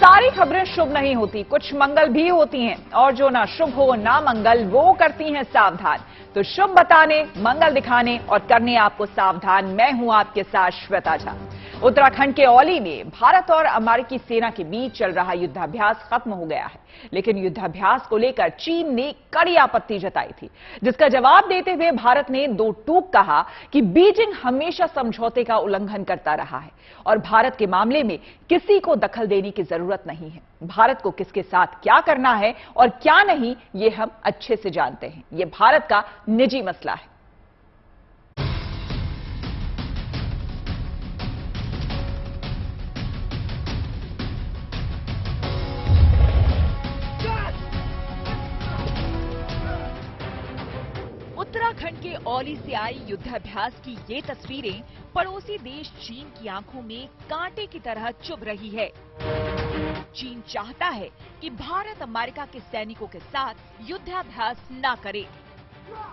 सारी खबरें शुभ नहीं होती, कुछ मंगल भी होती हैं और जो ना शुभ हो ना मंगल वो करती हैं सावधान। तो शुभ बताने, मंगल दिखाने और करने आपको सावधान मैं हूं आपके साथ श्वेता झा। उत्तराखंड के औली में भारत और अमेरिकी सेना के बीच चल रहा युद्धाभ्यास खत्म हो गया है, लेकिन युद्धाभ्यास को लेकर चीन ने कड़ी आपत्ति जताई थी, जिसका जवाब देते हुए भारत ने दो टूक कहा कि बीजिंग हमेशा समझौते का उल्लंघन करता रहा है और भारत के मामले में किसी को दखल देने की जरूरत नहीं है। भारत को किसके साथ क्या करना है और क्या नहीं, ये हम अच्छे से जानते हैं। ये भारत का निजी मसला है। उत्तराखंड के औली से आई युद्धाभ्यास की ये तस्वीरें पड़ोसी देश चीन की आंखों में कांटे की तरह चुभ रही है। चीन चाहता है कि भारत अमेरिका के सैनिकों के साथ युद्धाभ्यास न करे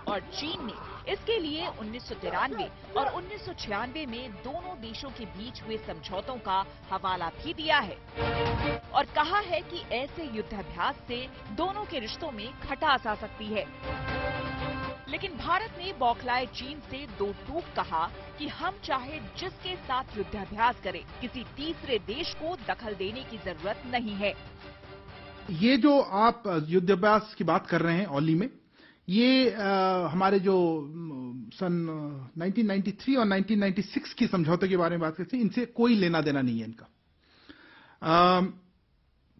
और चीन ने इसके लिए 1993 और 1996 में दोनों देशों के बीच हुए समझौतों का हवाला भी दिया है और कहा है कि ऐसे युद्धाभ्यास से दोनों के रिश्तों में खटास आ सकती है। लेकिन भारत ने बौखलाए चीन से दो टूक कहा कि हम चाहे जिसके साथ युद्धाभ्यास करें, किसी तीसरे देश को दखल देने की जरूरत नहीं है। ये जो आप युद्धाभ्यास की बात कर रहे हैं औली में, ये हमारे जो सन 1993 और 1996 की समझौते के बारे में बात करते हैं, इनसे कोई लेना देना नहीं है इनका।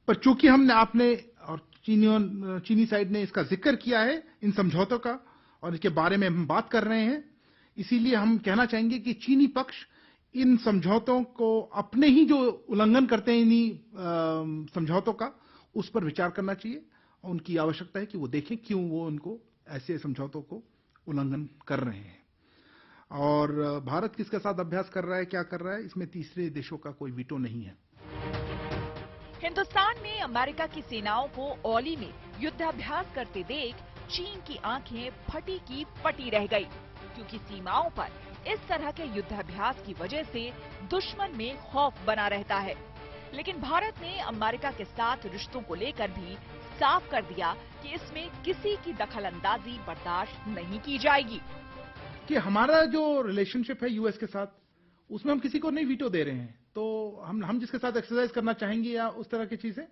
पर चूंकि हमने आपने और चीनी साइड ने इसका जिक्र किया है इन समझौतों का और इसके बारे में हम बात कर रहे हैं, इसीलिए हम कहना चाहेंगे कि चीनी पक्ष इन समझौतों को अपने ही जो उल्लंघन करते हैं इन्हीं समझौतों का, उस पर विचार करना चाहिए और उनकी आवश्यकता है कि वो देखें क्यों वो उनको ऐसे समझौतों को उल्लंघन कर रहे हैं। और भारत किसके साथ अभ्यास कर रहा है, क्या कर रहा है, इसमें तीसरे देशों का कोई वीटो नहीं है। हिंदुस्तान में अमेरिका की सेनाओं को औली में युद्धाभ्यास करते देख चीन की आंखें फटी की फटी रह गई, क्योंकि सीमाओं पर इस तरह के युद्धाभ्यास की वजह से दुश्मन में खौफ बना रहता है। लेकिन भारत ने अमेरिका के साथ रिश्तों को लेकर भी साफ कर दिया कि इसमें किसी की दखलंदाजी बर्दाश्त नहीं की जाएगी। कि हमारा जो रिलेशनशिप है यूएस के साथ, उसमें हम किसी को नहीं वीटो दे रहे हैं, तो हम जिसके साथ एक्सरसाइज करना चाहेंगे या उस तरह की चीजें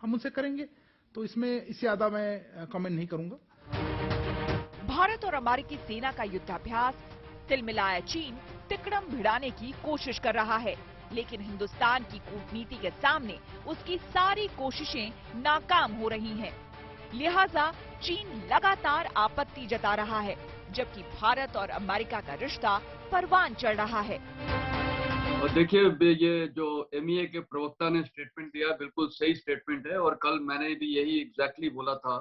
हम उनसे करेंगे, तो इसमें इससे ज्यादा मैं कमेंट नहीं करूंगा। भारत और अमेरिकी सेना का युद्धाभ्यास तिलमिलाया चीन तिकड़म भिड़ाने की कोशिश कर रहा है, लेकिन हिंदुस्तान की कूटनीति के सामने उसकी सारी कोशिशें नाकाम हो रही हैं। लिहाजा चीन लगातार आपत्ति जता रहा है, जबकि भारत और अमेरिका का रिश्ता परवान चढ़ रहा है। और देखिए, ये जो एमईए के प्रवक्ता ने स्टेटमेंट दिया, बिल्कुल सही स्टेटमेंट है और कल मैंने भी यही एग्जैक्टली बोला था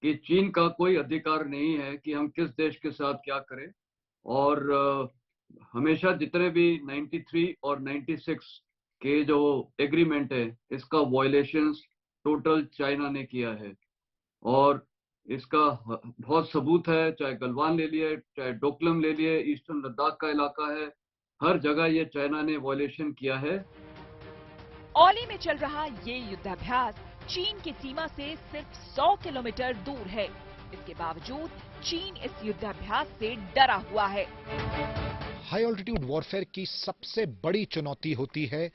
कि चीन का कोई अधिकार नहीं है कि हम किस देश के साथ क्या करें। और हमेशा जितने भी 93 और 96 के जो एग्रीमेंट है, इसका वायलेशंस टोटल चाइना ने किया है और इसका बहुत सबूत है। चाहे गलवान ले लिए, चाहे डोकलम ले लिए, ईस्टर्न लद्दाख का इलाका है, हर जगह ये चाइना ने वायलेशन किया है। औली में चल रहा ये युद्धाभ्यास चीन की सीमा से सिर्फ 100 किलोमीटर दूर है। इसके बावजूद चीन इस युद्धाभ्यास से डरा हुआ है। हाई ऑल्टीट्यूड वॉरफेयर की सबसे बड़ी चुनौती होती है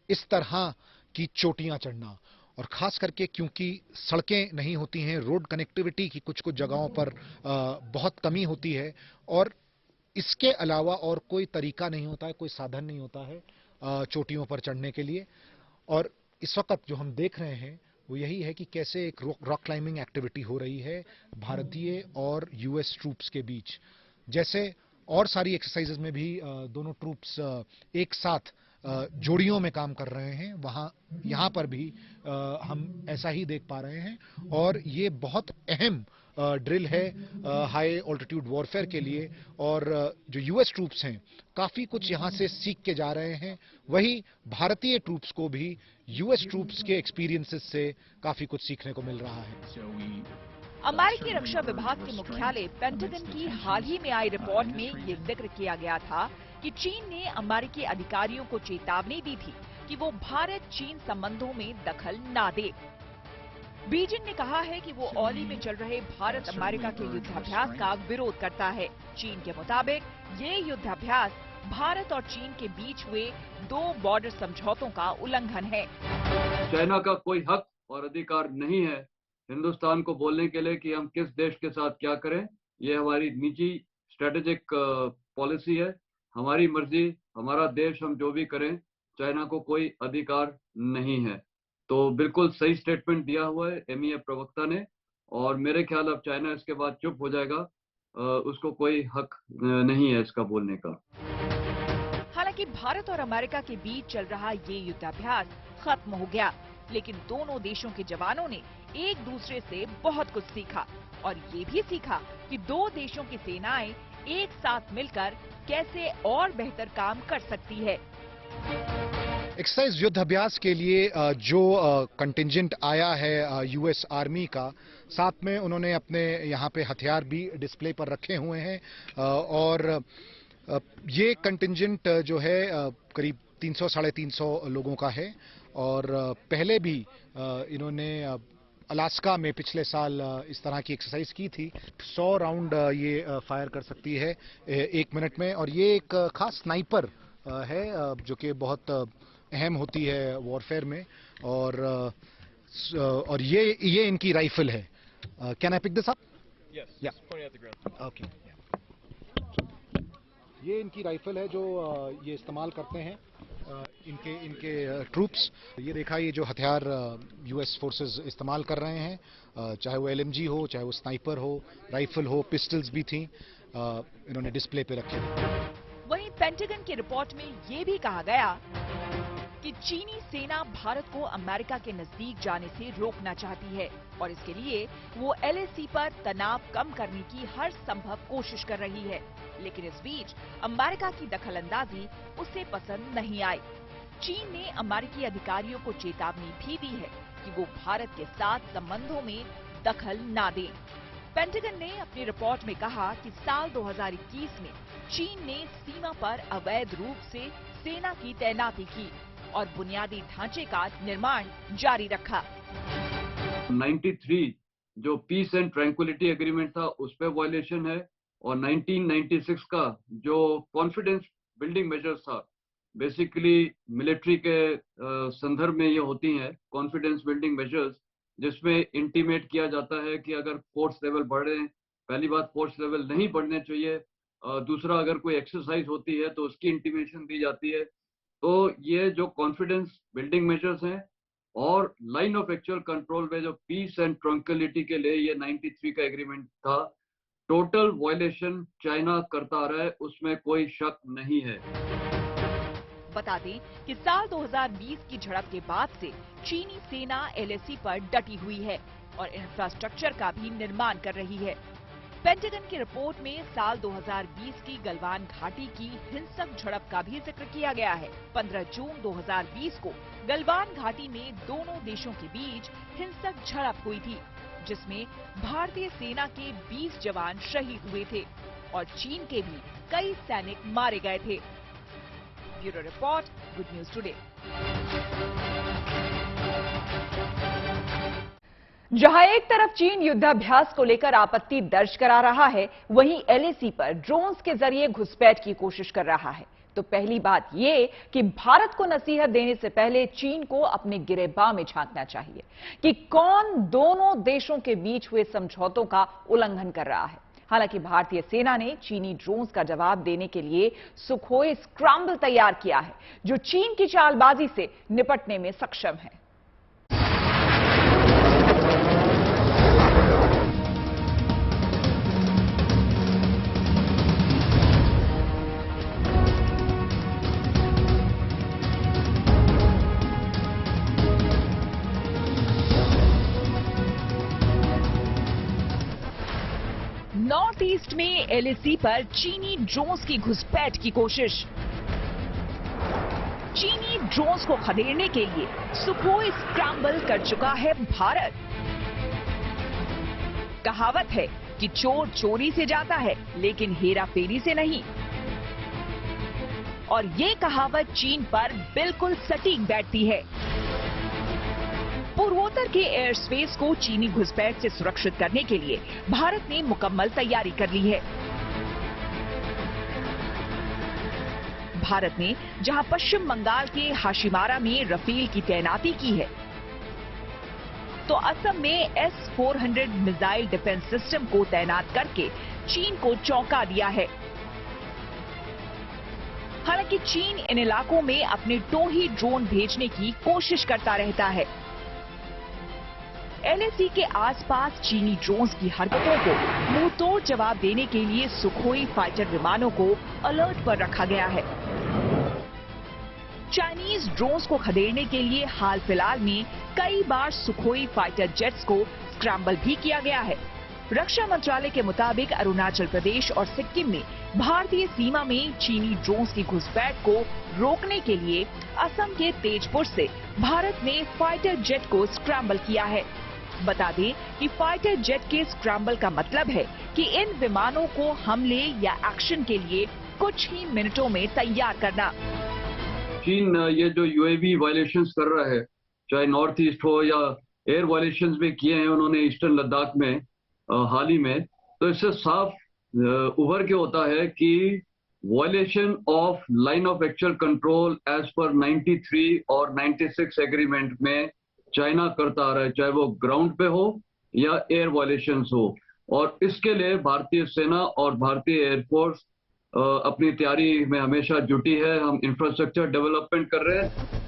इस तरह की चोटियां चढ़ना, और खास करके क्योंकि सड़कें नहीं होती हैं, रोड कनेक्टिविटी की कुछ कुछ जगहों पर बहुत कमी होती है और इसके अलावा और कोई तरीका नहीं होता है, कोई साधन नहीं होता है चोटियों पर चढ़ने के लिए। और इस वक्त जो हम देख रहे हैं वो यही है कि कैसे एक रॉक क्लाइंबिंग एक्टिविटी हो रही है भारतीय और यूएस ट्रूप्स के बीच। जैसे और सारी एक्सरसाइजेज में भी दोनों ट्रूप्स एक साथ जोड़ियों में काम कर रहे हैं, यहाँ पर भी हम ऐसा ही देख पा रहे हैं और ये बहुत अहम ड्रिल है हाई ऑल्टीट्यूड वॉरफेयर के लिए। और जो यूएस ट्रूप्स हैं काफी कुछ यहाँ से सीख के जा रहे हैं, वही भारतीय ट्रूप्स को भी यूएस ट्रूप्स के एक्सपीरियंसेस से काफी कुछ सीखने को मिल रहा है। अमेरिकी रक्षा विभाग के मुख्यालय पेंटागन की हाल ही में आई रिपोर्ट में ये जिक्र किया गया था कि चीन ने अमेरिकी अधिकारियों को चेतावनी दी थी कि वो भारत चीन संबंधों में दखल ना दे। बीजिंग ने कहा है कि वो औली में चल रहे भारत अमेरिका के युद्धाभ्यास का विरोध करता है। चीन के मुताबिक ये युद्धाभ्यास भारत और चीन के बीच हुए 2 बॉर्डर समझौतों का उल्लंघन है। चाइना का कोई हक और अधिकार नहीं है हिंदुस्तान को बोलने के लिए कि हम किस देश के साथ क्या करें। ये हमारी निजी स्ट्रेटेजिक पॉलिसी है, हमारी मर्जी, हमारा देश, हम जो भी करें, चाइना को कोई अधिकार नहीं है। तो बिल्कुल सही स्टेटमेंट दिया हुआ है एमईए प्रवक्ता ने, और मेरे ख्याल अब चाइना इसके बाद चुप हो जाएगा। उसको कोई हक नहीं है इसका बोलने का। हालांकि भारत और अमेरिका के बीच चल रहा ये युद्धाभ्यास खत्म हो गया, लेकिन दोनों देशों के जवानों ने एक दूसरे से बहुत कुछ सीखा और ये भी सीखा कि 2 देशों की सेनाएं एक साथ मिलकर कैसे और बेहतर काम कर सकती है। एक्सरसाइज युद्ध अभ्यास के लिए जो कंटिंजेंट आया है यूएस आर्मी का, साथ में उन्होंने अपने यहाँ पे हथियार भी डिस्प्ले पर रखे हुए हैं और ये कंटिंजेंट जो है करीब 300-350 लोगों का है और पहले भी इन्होंने अलास्का में पिछले साल इस तरह की एक्सरसाइज की थी। 100 राउंड ये फायर कर सकती है 1 मिनट में, और ये एक खास स्नाइपर है जो कि बहुत अहम होती है वॉरफेयर में, और ये इनकी राइफल है। Can I pick this up? Yes. Yeah. Just pointing at the ground. Okay, ये इनकी राइफल है जो ये इस्तेमाल करते हैं इनके ट्रूप्स। ये देखा, ये जो हथियार यूएस फोर्सेस इस्तेमाल कर रहे हैं, चाहे वो एलएमजी हो, चाहे वो स्नाइपर हो, राइफल हो, पिस्टल्स भी थी, इन्होंने डिस्प्ले पे रखे। वहीं पेंटागन की रिपोर्ट में ये भी कहा गया कि चीनी सेना भारत को अमेरिका के नजदीक जाने से रोकना चाहती है और इसके लिए वो एलएसी पर तनाव कम करने की हर संभव कोशिश कर रही है। लेकिन इस बीच अमेरिका की दखलंदाजी उसे पसंद नहीं आई। चीन ने अमेरिकी अधिकारियों को चेतावनी भी दी है कि वो भारत के साथ संबंधों में दखल ना दें। पेंटागन ने अपनी रिपोर्ट में कहा कि साल 2021 में चीन ने सीमा पर अवैध रूप से सेना की तैनाती की और बुनियादी ढांचे का निर्माण जारी रखा। 93 जो पीस एंड ट्रैंक्विलिटी एग्रीमेंट था उस पे वायलेशन है, और 1996 का जो कॉन्फिडेंस बिल्डिंग मेजर्स था, बेसिकली मिलिट्री के संदर्भ में ये होती हैं कॉन्फिडेंस बिल्डिंग मेजर्स, जिसमें इंटीमेट किया जाता है कि अगर फोर्स लेवल बढ़े, पहली बात फोर्स लेवल नहीं बढ़ने चाहिए, दूसरा अगर कोई एक्सरसाइज होती है तो उसकी इंटीमेशन दी जाती है। तो ये जो कॉन्फिडेंस बिल्डिंग मेजर्स हैं और लाइन ऑफ एक्चुअल कंट्रोल में जो पीस एंड ट्रैंक्विलिटी के लिए ये 93 का एग्रीमेंट था, टोटल वायलेशन चाइना करता आ रहा है, उसमें कोई शक नहीं है। बता दें कि साल 2020 की झड़प के बाद से चीनी सेना एलएसी पर डटी हुई है और इंफ्रास्ट्रक्चर का भी निर्माण कर रही है। पेंटागन की रिपोर्ट में साल 2020 की गलवान घाटी की हिंसक झड़प का भी जिक्र किया गया है। 15 जून 2020 को गलवान घाटी में दोनों देशों के बीच हिंसक झड़प हुई थी, जिसमें भारतीय सेना के 20 जवान शहीद हुए थे और चीन के भी कई सैनिक मारे गए थे। Bureau report, good news today. जहां एक तरफ चीन युद्धाभ्यास को लेकर आपत्ति दर्ज करा रहा है, वहीं एलएसी पर ड्रोन्स के जरिए घुसपैठ की कोशिश कर रहा है। तो पहली बात ये कि भारत को नसीहत देने से पहले चीन को अपने गिरेबान में झांकना चाहिए कि कौन दोनों देशों के बीच हुए समझौतों का उल्लंघन कर रहा है। हालांकि भारतीय सेना ने चीनी ड्रोन्स का जवाब देने के लिए सुखोई स्क्रैम्बल तैयार किया है, जो चीन की चालबाजी से निपटने में सक्षम है। नॉर्थ ईस्ट में एलएसी पर चीनी ड्रोन्स की घुसपैठ की कोशिश। चीनी ड्रोन्स को खदेड़ने के लिए सुखोई स्क्रैम्बल कर चुका है भारत। कहावत है कि चोर चोरी से जाता है, लेकिन हेरा फेरी से नहीं। और ये कहावत चीन पर बिल्कुल सटीक बैठती है। पूर्वोत्तर के एयर स्पेस को चीनी घुसपैठ से सुरक्षित करने के लिए भारत ने मुकम्मल तैयारी कर ली है। भारत ने जहां पश्चिम बंगाल के हाशिमारा में रफेल की तैनाती की है, तो असम में S-400 मिसाइल डिफेंस सिस्टम को तैनात करके चीन को चौंका दिया है। हालांकि चीन इन इलाकों में अपने टोही ड्रोन भेजने की कोशिश करता रहता है। LAC के आसपास चीनी ड्रोन्स की हरकतों को मुंहतोड़ जवाब देने के लिए सुखोई फाइटर विमानों को अलर्ट पर रखा गया है। चाइनीज ड्रोन्स को खदेड़ने के लिए हाल फिलहाल में कई बार सुखोई फाइटर जेट्स को स्क्रैम्बल भी किया गया है। रक्षा मंत्रालय के मुताबिक अरुणाचल प्रदेश और सिक्किम में भारतीय सीमा में चीनी ड्रोन्स की घुसपैठ को रोकने के लिए असम के तेजपुर से भारत ने फाइटर जेट को स्क्रैम्बल किया है। बता दें कि फाइटर जेट के स्क्रैम्बल का मतलब है कि इन विमानों को हमले या एक्शन के लिए कुछ ही मिनटों में तैयार करना। चीन ये जो UAV वायलेशंस कर रहा है, चाहे नॉर्थ ईस्ट हो या एयर वायलेशंस भी किए हैं उन्होंने ईस्टर्न लद्दाख में हाल ही में, तो इससे साफ उभर के होता है कि violation of line of actual control as पर 93 और 96 एग्रीमेंट में चाइना करता आ रहा है, चाहे वो ग्राउंड पे हो या एयर वायलेशंस हो। और इसके लिए भारतीय सेना और भारतीय एयरफोर्स अपनी तैयारी में हमेशा जुटी है। हम इंफ्रास्ट्रक्चर डेवलपमेंट कर रहे हैं।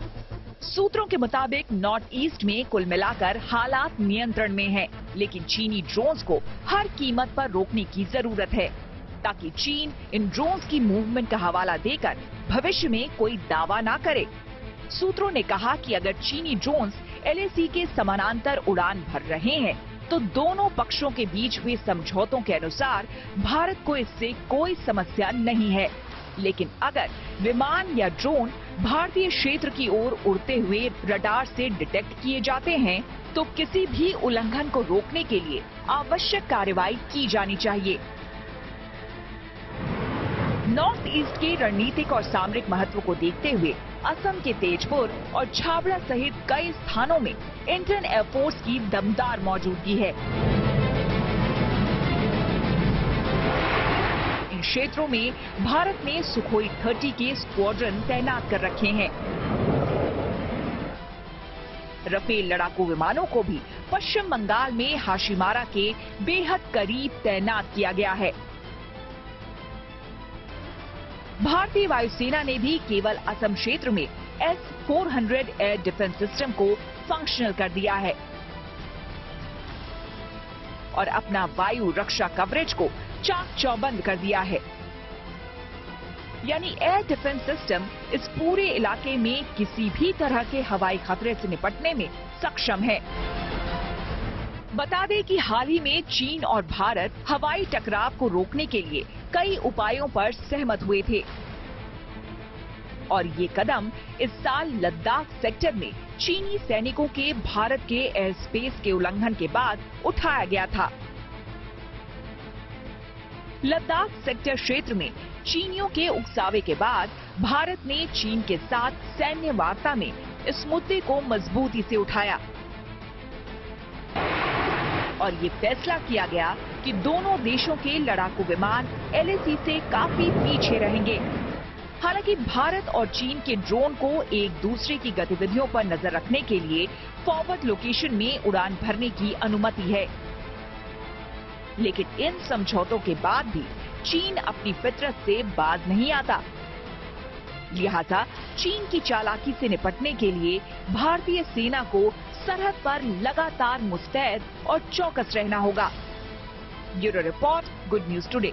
सूत्रों के मुताबिक नॉर्थ ईस्ट में कुल मिलाकर हालात नियंत्रण में हैं, लेकिन चीनी ड्रोन्स को हर कीमत पर रोकने की जरूरत है, ताकि चीन इन ड्रोन्स की मूवमेंट का हवाला देकर भविष्य में कोई दावा ना करे। सूत्रों ने कहा कि अगर चीनी ड्रोन्स LAC के समानांतर उड़ान भर रहे हैं, तो दोनों पक्षों के बीच हुए समझौतों के अनुसार भारत को इससे कोई समस्या नहीं है। लेकिन अगर विमान या ड्रोन भारतीय क्षेत्र की ओर उड़ते हुए रडार से डिटेक्ट किए जाते हैं, तो किसी भी उल्लंघन को रोकने के लिए आवश्यक कार्रवाई की जानी चाहिए। नॉर्थ ईस्ट के रणनीतिक और सामरिक महत्व को देखते हुए असम के तेजपुर और छाबड़ा सहित कई स्थानों में इंडियन एयरफोर्स की दमदार मौजूदगी है। इन क्षेत्रों में भारत ने सुखोई 30 के स्क्वाड्रन तैनात कर रखे हैं। रफेल लड़ाकू विमानों को भी पश्चिम बंगाल में हाशिमारा के बेहद करीब तैनात किया गया है। भारतीय वायुसेना ने भी केवल असम क्षेत्र में S-400 एयर डिफेंस सिस्टम को फंक्शनल कर दिया है और अपना वायु रक्षा कवरेज को चाक चौबंद कर दिया है। यानी एयर डिफेंस सिस्टम इस पूरे इलाके में किसी भी तरह के हवाई खतरे से निपटने में सक्षम है। बता दें कि हाल ही में चीन और भारत हवाई टकराव को रोकने के लिए कई उपायों पर सहमत हुए थे और ये कदम इस साल लद्दाख सेक्टर में चीनी सैनिकों के भारत के एयर स्पेस के उल्लंघन के बाद उठाया गया था। लद्दाख सेक्टर क्षेत्र में चीनियों के उकसावे के बाद भारत ने चीन के साथ सैन्य वार्ता में इस मुद्दे को मजबूती से उठाया और ये फैसला किया गया कि दोनों देशों के लड़ाकू विमान LAC से काफी पीछे रहेंगे। हालांकि भारत और चीन के ड्रोन को एक दूसरे की गतिविधियों पर नजर रखने के लिए फॉरवर्ड लोकेशन में उड़ान भरने की अनुमति है, लेकिन इन समझौतों के बाद भी चीन अपनी फितरत से बाज नहीं आता। लिहाजा चीन की चालाकी से निपटने के लिए भारतीय सेना को सरहद पर लगातार मुस्तैद और चौकस रहना होगा। Bureau report, good news today.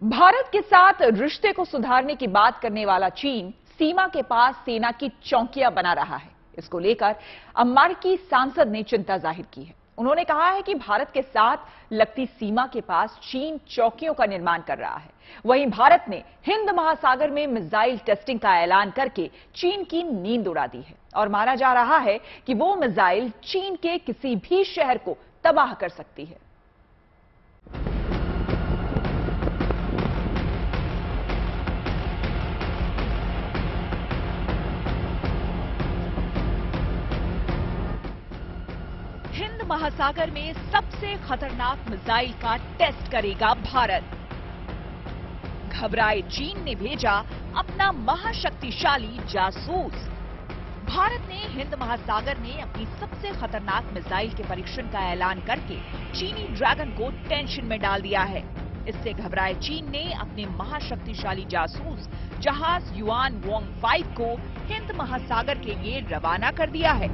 Bharat के साथ रिश्ते को सुधारने की बात करने वाला चीन सीमा के पास सेना की चौकियां बना रहा है। इसको लेकर अमेरिकी सांसद ने चिंता जाहिर की है। उन्होंने कहा है कि भारत के साथ लगती सीमा के पास चीन चौकियों का निर्माण कर रहा है। वहीं भारत ने हिंद महासागर में मिसाइल टेस्टिंग का ऐलान करके चीन की नींद उड़ा दी है और माना जा रहा है कि वो मिसाइल चीन के किसी भी शहर को तबाह कर सकती है। हिंद महासागर में सबसे खतरनाक मिसाइल का टेस्ट करेगा भारत। घबराए चीन ने भेजा अपना महाशक्तिशाली जासूस। भारत ने हिंद महासागर में अपनी सबसे खतरनाक मिसाइल के परीक्षण का ऐलान करके चीनी ड्रैगन को टेंशन में डाल दिया है। इससे घबराए चीन ने अपने महाशक्तिशाली जासूस जहाज युआन वोंग 5 को हिंद महासागर के लिए रवाना कर दिया है।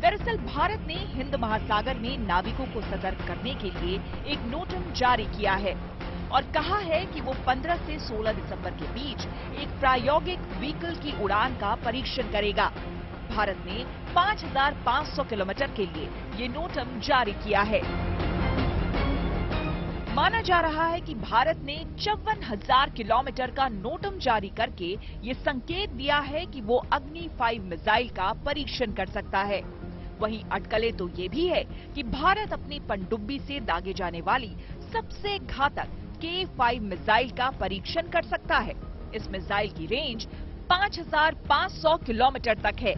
दरअसल भारत ने हिंद महासागर में नाविकों को सतर्क करने के लिए एक नोटम जारी किया है और कहा है कि वो 15 से 16 दिसंबर के बीच एक प्रायोगिक व्हीकल की उड़ान का परीक्षण करेगा। भारत ने 5,500 किलोमीटर के लिए ये नोटम जारी किया है। माना जा रहा है कि भारत ने 54,000 किलोमीटर का नोटम जारी करके ये संकेत दिया है कि वो अग्नि 5 मिसाइल का परीक्षण कर सकता है। वहीं अटकलें तो ये भी है कि भारत अपनी पनडुब्बी से दागे जाने वाली सबसे घातक K5 मिसाइल का परीक्षण कर सकता है। इस मिसाइल की रेंज 5,500 किलोमीटर तक है।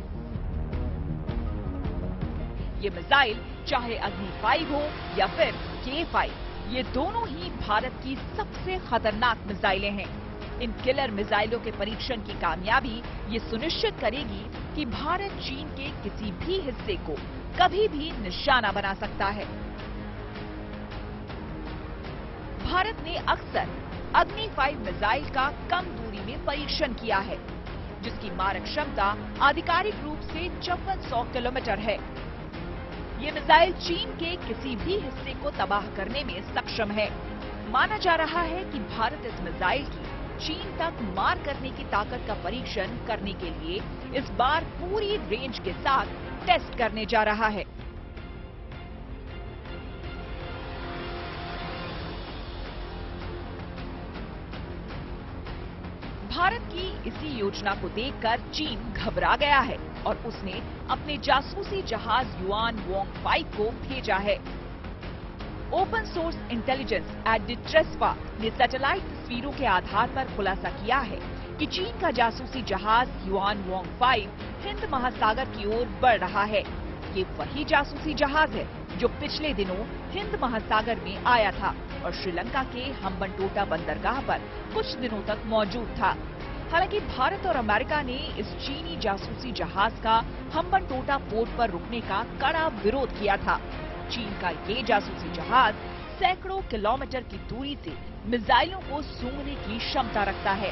ये मिसाइल चाहे अग्नि 5 हो या फिर K5, ये दोनों ही भारत की सबसे खतरनाक मिसाइलें हैं। इन किलर मिसाइलों के परीक्षण की कामयाबी ये सुनिश्चित करेगी कि भारत चीन के किसी भी हिस्से को कभी भी निशाना बना सकता है। भारत ने अक्सर अग्नि 5 मिसाइल का कम दूरी में परीक्षण किया है, जिसकी मारक क्षमता आधिकारिक रूप से 5400 किलोमीटर है। ये मिसाइल चीन के किसी भी हिस्से को तबाह करने में सक्षम है। माना जा रहा है कि भारत इस मिसाइल की चीन तक मार करने की ताकत का परीक्षण करने के लिए इस बार पूरी रेंज के साथ टेस्ट करने जा रहा है। भारत की इसी योजना को देखकर चीन घबरा गया है और उसने अपने जासूसी जहाज युआन वोंग 5 को भेजा है। Open source intelligence at the Detresfa ने सैटेलाइट तस्वीरों के आधार पर खुलासा किया है कि चीन का जासूसी जहाज युआन वोंग 5 हिंद महासागर की ओर बढ़ रहा है। ये वही जासूसी जहाज है जो पिछले दिनों हिंद महासागर में आया था और श्रीलंका के हम्बनटोटा बंदरगाह पर कुछ दिनों तक मौजूद था। हालांकि भारत और अमेरिका ने इस चीनी जासूसी जहाज का हम्बनटोटा पोर्ट पर रुकने का कड़ा विरोध किया था। चीन का ये जासूसी जहाज सैकड़ों किलोमीटर की दूरी से मिसाइलों को सूंघने की क्षमता रखता है।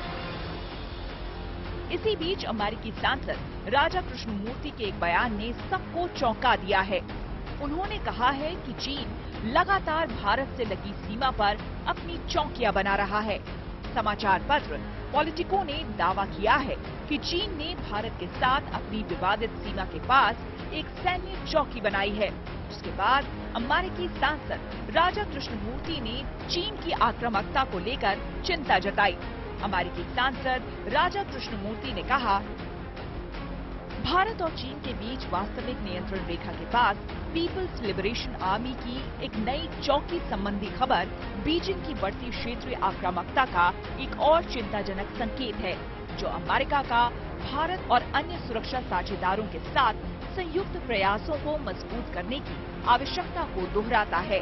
इसी बीच अमेरिकी सांसद राजा कृष्णमूर्ति के एक बयान ने सबको चौंका दिया है। उन्होंने कहा है कि चीन लगातार भारत से लगी सीमा पर अपनी चौकियां बना रहा है। समाचार पत्र पॉलिटिको ने दावा किया है कि चीन ने भारत के साथ अपनी विवादित सीमा के पास एक सैन्य चौकी बनाई है। उसके बाद अमेरिकी सांसद राजा कृष्णमूर्ति ने चीन की आक्रामकता को लेकर चिंता जताई। अमेरिकी सांसद राजा कृष्णमूर्ति ने कहा, भारत और चीन के बीच वास्तविक नियंत्रण रेखा के पास पीपल्स लिबरेशन आर्मी की एक नई चौकी संबंधी खबर बीजिंग की बढ़ती क्षेत्रीय आक्रामकता का एक और चिंताजनक संकेत है, जो अमेरिका का भारत और अन्य सुरक्षा साझेदारों के साथ संयुक्त प्रयासों को मजबूत करने की आवश्यकता को दोहराता है।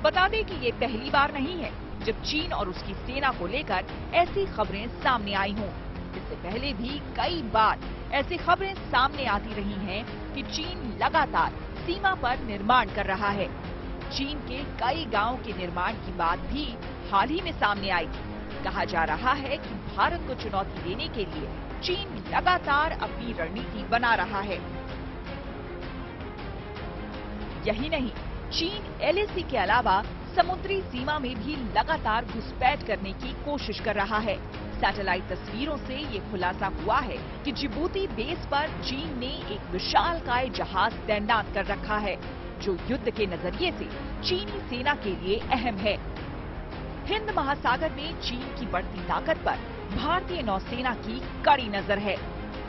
बता दें कि ये पहली बार नहीं है जब चीन और उसकी सेना को लेकर ऐसी खबरें सामने आई हों। इससे पहले भी कई बार ऐसी खबरें सामने आती रही हैं कि चीन लगातार सीमा पर निर्माण कर रहा है। चीन के कई गांवों के निर्माण की बात भी हाल ही में सामने आई। कहा जा रहा है कि भारत को चुनौती देने के लिए चीन लगातार अपनी रणनीति बना रहा है। यही नहीं, चीन LAC के अलावा समुद्री सीमा में भी लगातार घुसपैठ करने की कोशिश कर रहा है। सैटेलाइट तस्वीरों से ये खुलासा हुआ है कि जिबूती बेस पर चीन ने एक विशालकाय जहाज तैनात कर रखा है, जो युद्ध के नजरिए से चीनी सेना के लिए अहम है। हिंद महासागर में चीन की बढ़ती ताकत पर भारतीय नौसेना की कड़ी नजर है।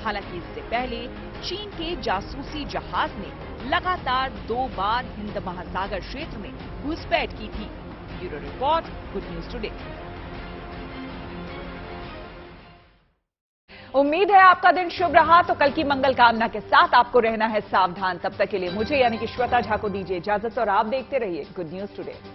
हालांकि इससे पहले चीन के जासूसी जहाज ने लगातार 2 बार हिंद महासागर क्षेत्र में घुसपैठ की थी। Bureau report, good news today. उम्मीद है आपका दिन शुभ रहा। तो कल की मंगल कामना के साथ आपको रहना है सावधान। तब तक के लिए मुझे यानी कि श्वेता झा को दीजिए इजाजत और आप देखते रहिए गुड न्यूज टुडे।